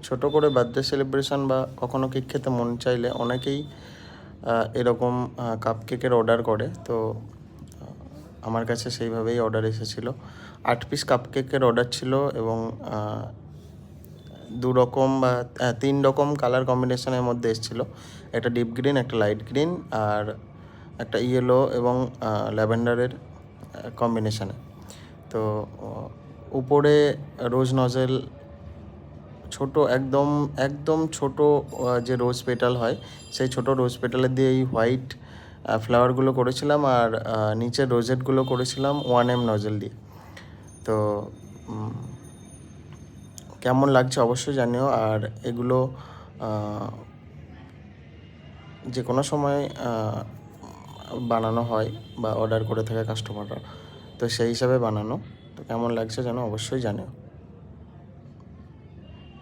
ছোট করে birthday celebration বা কখনো কেক খেতে মন চাইলে অনেকেই এরকম কাপকেকের অর্ডার করে। তো আমার কাছে সেইভাবেই অর্ডার এসেছিলো। 8 পিস কাপকেকের অর্ডার ছিল এবং 2 রকম বা 3 রকম কালার কম্বিনেশনের মধ্যে এসেছিলো। একটা ডিপ গ্রিন, একটা লাইট গ্রিন আর একটা ইয়েলো এবং ল্যাভেন্ডারের কম্বিনেশনে। তো উপরে রোজ নজেল ছোট একদম একদম ছোট যে রোজ পেটাল হয়, সেই ছোট রোজ পেটালের দিয়ে এই হোয়াইট ফ্লাওয়ারগুলো করেছিলাম আর নিচের রোজেটগুলো করেছিলাম 1M নজেল দিয়ে। তো কেমন লাগছে অবশ্যই জানিও। আর এগুলো যে কোনো সময় বানানো হয় বা অর্ডার করে থাকে কাস্টমাররা, তো সেই হিসাবে বানানো। তো কেমন লাগছে যেন অবশ্যই জানিও।